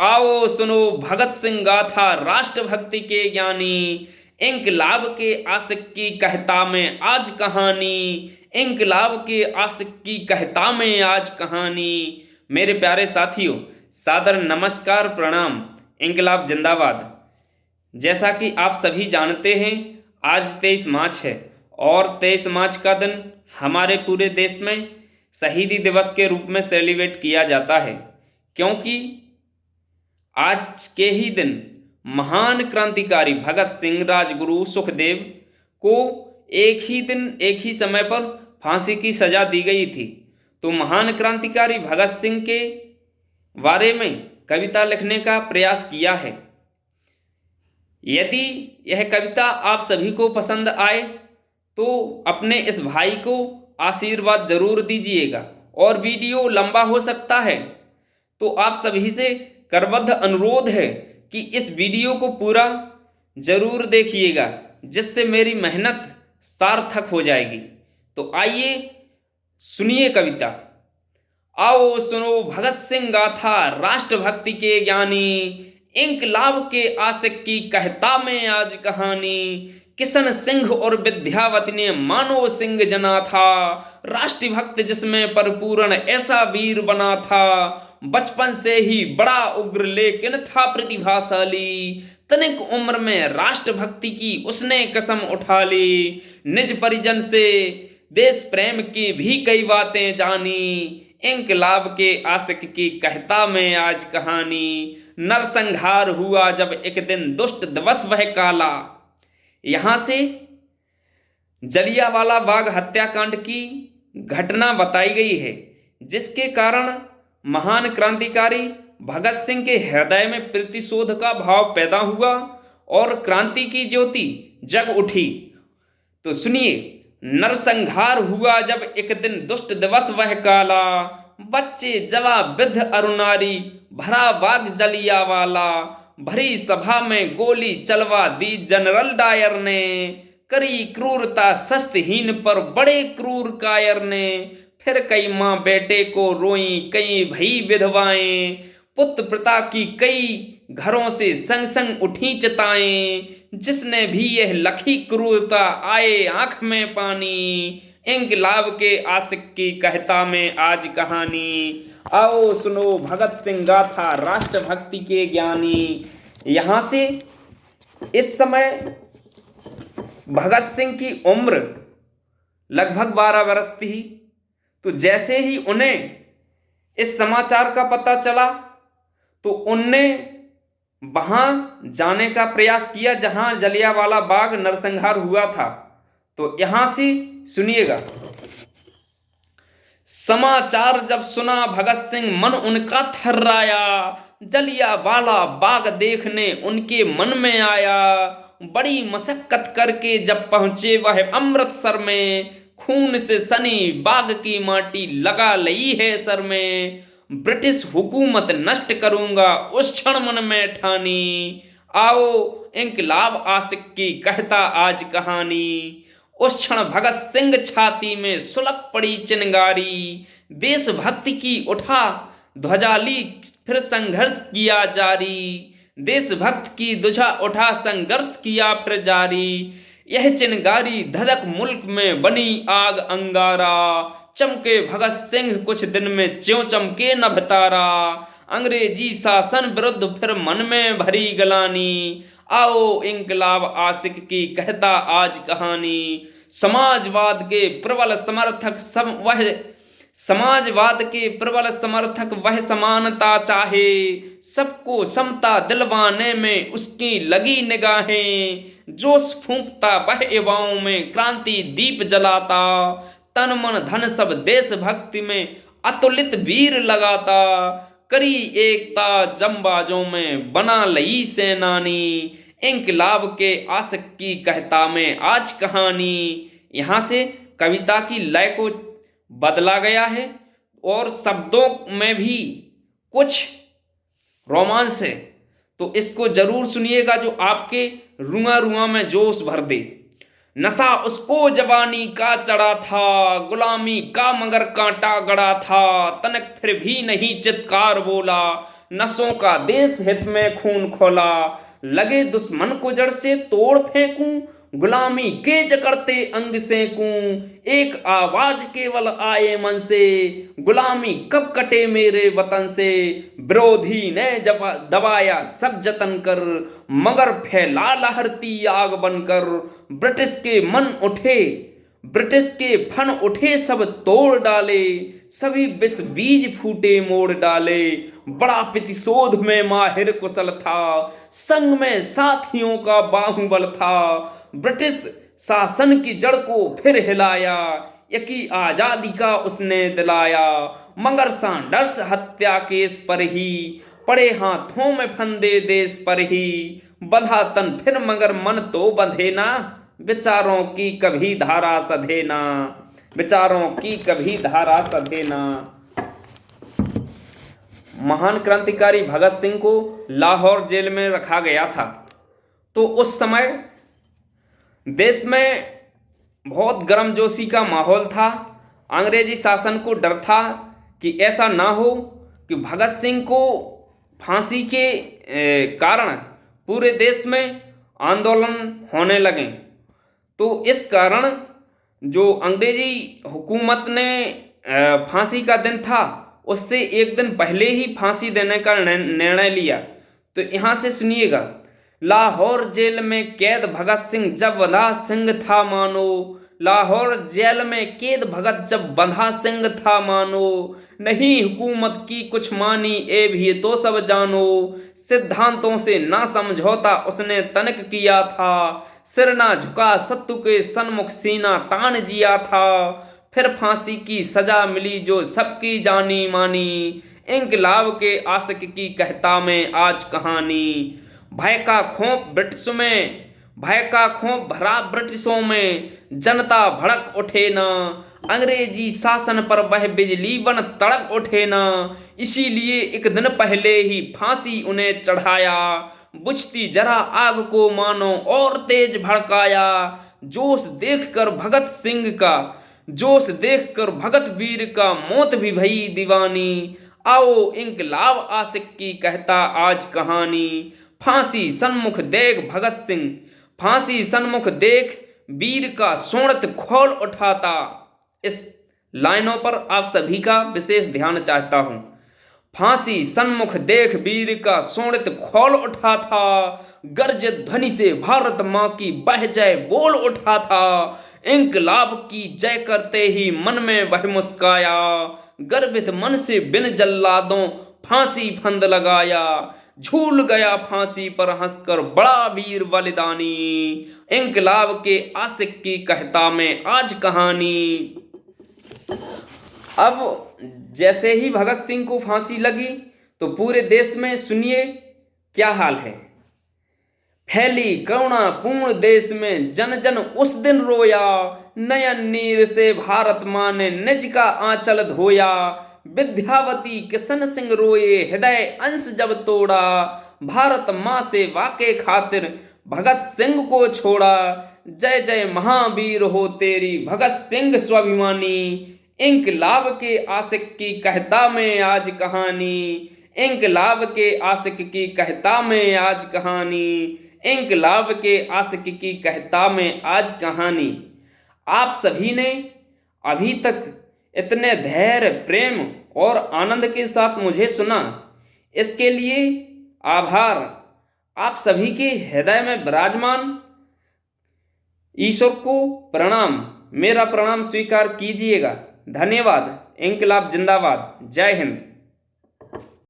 आओ सुनो भगत सिंह गाथा राष्ट्रभक्ति के ज्ञानी। इंकलाब के आशिक की कहता में आज कहानी। इंकलाब के आशिक की कहता में आज कहानी। मेरे प्यारे साथियों, सादर नमस्कार प्रणाम। इंकलाब जिंदाबाद। जैसा कि आप सभी जानते हैं, आज 23 मार्च है और 23 मार्च का दिन हमारे पूरे देश में शहीदी दिवस के रूप में सेलिब्रेट किया जाता है, क्योंकि आज के ही दिन महान क्रांतिकारी भगत सिंह, राजगुरु सुखदेव को एक ही दिन एक ही समय पर फांसी की सजा दी गई थी। तो महान क्रांतिकारी भगत सिंह के बारे में कविता लिखने का प्रयास किया है। यदि यह कविता आप सभी को पसंद आए तो अपने इस भाई को आशीर्वाद जरूर दीजिएगा। और वीडियो लंबा हो सकता है तो आप सभी से करबद्ध अनुरोध है कि इस वीडियो को पूरा जरूर देखिएगा, जिससे मेरी मेहनत सार्थक हो जाएगी। तो आइए सुनिए कविता। आओ सुनो भगत सिंह गाथा राष्ट्रभक्ति के ज्ञानी। इंकलाब के आशिक की कहता में आज कहानी। किशन सिंह और विद्यावती ने मानो सिंह जना था। राष्ट्रभक्त जिसमें परिपूर्ण ऐसा वीर बना था। बचपन से ही बड़ा उग्र लेकिन था प्रतिभाशाली। तनिक उम्र में राष्ट्रभक्ति की उसने कसम उठा ली। निज परिजन से देश प्रेम की भी कई बातें जानी। इंकलाब के आशिक की कहता में आज कहानी। नरसंहार हुआ जब एक दिन दुष्ट दिवस वह काला। यहां से जलियांवाला बाग हत्याकांड की घटना बताई गई है, जिसके कारण महान क्रांतिकारी भगत सिंह के हृदय में प्रतिशोध का भाव पैदा हुआ और क्रांति की ज्योति जग उठी। तो सुनिए। नरसंहार हुआ जब एक दिन दुष्ट दिवस वह काला। बच्चे जवा वृद्ध अरुणारी भरा बाग जलियांवाला। भरी सभा में गोली चलवा दी जनरल डायर ने। करी क्रूरता शस्त्रहीन पर बड़े क्रूर कायर ने। फिर कई माँ बेटे को रोई कई भई विधवाएं। पुत्र पिता की कई घरों से संग संग उठी चिताएं। जिसने भी यह लखी क्रूरता आए आंख में पानी। इंकलाब के आशिक की कहता में आज कहानी। आओ सुनो भगत सिंह गाथा राष्ट्रभक्ति के ज्ञानी। यहाँ से इस समय भगत सिंह की उम्र लगभग 12 वर्ष थी। तो जैसे ही उन्हें इस समाचार का पता चला तो उनने वहां जाने का प्रयास किया जहां जलियांवाला बाग नरसंहार हुआ था। तो यहां से सुनिएगा। समाचार जब सुना भगत सिंह मन उनका थर्राया। जलियांवाला बाग देखने उनके मन में आया। बड़ी मशक्कत करके जब पहुंचे वह अमृतसर में। खून से सनी बाग की माटी लगा लई है सर में। ब्रिटिश हुकूमत नष्ट करूंगा उस क्षण मन में ठानी। आओ इंकलाब आशिक की कहता आज कहानी। उस क्षण भगत सिंह छाती में सुलग पड़ी चिनगारी। देशभक्ति की उठा ध्वजा ली फिर संघर्ष किया जारी। देशभक्त की ध्वजा उठा संघर्ष किया फिर जारी। यह चिनगारी धधक मुल्क में बनी आग अंगारा। चमके भगत सिंह कुछ दिन में ज्यों चमके नभ तारा। अंग्रेजी शासन विरुद्ध फिर मन में भरी गलानी। आओ इंकलाब आशिक की कहता आज कहानी। समाजवाद के प्रबल समर्थक वह समानता चाहे। सबको समता दिलवाने में उसकी लगी निगाहें। जोश फूंकता वह युवाओं में क्रांति दीप जलाता। तन मन धन सब देशभक्ति में अतुलित वीर लगाता। करी एकता जंबाजों में बना लई सेनानी। इंकलाब के आशिक की कहता में आज कहानी। यहाँ से कविता की लय को बदला गया है और शब्दों में भी कुछ रोमांस है। तो इसको जरूर सुनिएगा, जो आपके रुआ रुआ में जोश भर दे। नशा उसको जवानी का चढ़ा था। गुलामी का मगर कांटा गड़ा था। तनक फिर भी नहीं चित्कार बोला। नसों का देश हित में खून खोला, लगे दुश्मन को जड़ से तोड़ फेंकूं, गुलामी के जकड़ते अंग सेकूं, एक आवाज केवल आए मन से, गुलामी कब कटे मेरे वतन से। विरोधी ने दबाया सब जतन कर, मगर फैला लहरती आग बनकर। ब्रिटिश के मन उठे, ब्रिटिश के फन उठे सब तोड़ डाले, सभी विष बीज फूटे मोड़ डाले। बड़ा प्रतिशोध में माहिर कुशल था, संग में साथियों का बाहुबल था। ब्रिटिश शासन की जड़ को फिर हिलाया, यकी आजादी का उसने दिलाया। मगर सैंडर्स हत्या केस पर ही पड़े हाथों में फंदे देश पर ही। बंधा तन फिर मगर मन तो बंधे ना, विचारों की कभी धारा सधे ना, विचारों की कभी धारा सधे ना। महान क्रांतिकारी भगत सिंह को लाहौर जेल में रखा गया था। तो उस समय देश में बहुत गर्मजोशी का माहौल था। अंग्रेजी शासन को डर था कि ऐसा ना हो कि भगत सिंह को फांसी के कारण पूरे देश में आंदोलन होने लगे। तो इस कारण जो अंग्रेजी हुकूमत ने फांसी का दिन था उससे एक दिन पहले ही फांसी देने का निर्णय लिया। तो यहाँ से सुनिएगा। लाहौर जेल में कैद भगत सिंह जब बंधा सिंह था मानो, लाहौर जेल में कैद भगत जब बंधा सिंह था मानो। नहीं हुकूमत की कुछ मानी ए भी तो सब जानो, सिद्धांतों से ना समझौता उसने तनिक किया था। सिर ना झुका सत्तू के सन्मुख सीना तान जिया था। फिर फांसी की सजा मिली जो सबकी जानी मानी, इंकलाब के आशिक की कहता में आज कहानी। भय का खौफ ब्रिटिश में, भय का खौफ भरा ब्रिटिशों में, जनता भड़क उठे ना, अंग्रेजी शासन पर वह बिजली बन तड़क उठे ना। इसीलिए एक दिन पहले ही फांसी उन्हें चढ़ाया, बुझती जरा आग को मानो और तेज भड़काया। जोश देखकर भगत सिंह का, जोश देखकर भगत वीर का मौत भी भई दीवानी। आओ इंकलाब आशिक की कहता आज कहानी। फांसी सन्मुख देख भगत सिंह, फांसी सन्मुख देख वीर का शोणित खोल उठाता। इस लाइनों पर आप सभी का विशेष ध्यान चाहता हूं। फांसी सन्मुख देख वीर का शोणित खोल उठा था, गर्जित ध्वनि से भारत माँ की बह जय बोल उठा था। इंकलाब की जय करते ही मन में वह मुस्काया, गर्वित मन से बिन जल्लादों फांसी फंद लगाया। झूल गया फांसी पर हंसकर बड़ा वीर बलिदानी, इंकलाब के आशिक की कहता में आज कहानी। अब जैसे ही भगत सिंह को फांसी लगी तो पूरे देश में सुनिए क्या हाल है। फैली करुणा पूर्ण देश में जन जन उस दिन रोया, नयन नीर से भारत माँ ने निज का आंचल धोया। विद्यावती किशन सिंह रोए हृदय अंश जब तोड़ा, भारत माँ से वाके खातिर भगत सिंह को छोड़ा। जय जय महावीर हो तेरी भगत सिंह स्वाभिमानी, इंकलाब के आशिक की कहता में आज कहानी। इंकलाब के आशिक की कहता में आज कहानी, इंकलाब के आशिक की कहता में आज कहानी। आप सभी ने अभी तक इतने धैर्य, प्रेम और आनंद के साथ मुझे सुना, इसके लिए आभार। आप सभी के हृदय में विराजमान ईश्वर को प्रणाम, मेरा प्रणाम स्वीकार कीजिएगा। धन्यवाद। इंकलाब जिंदाबाद। जय हिंद।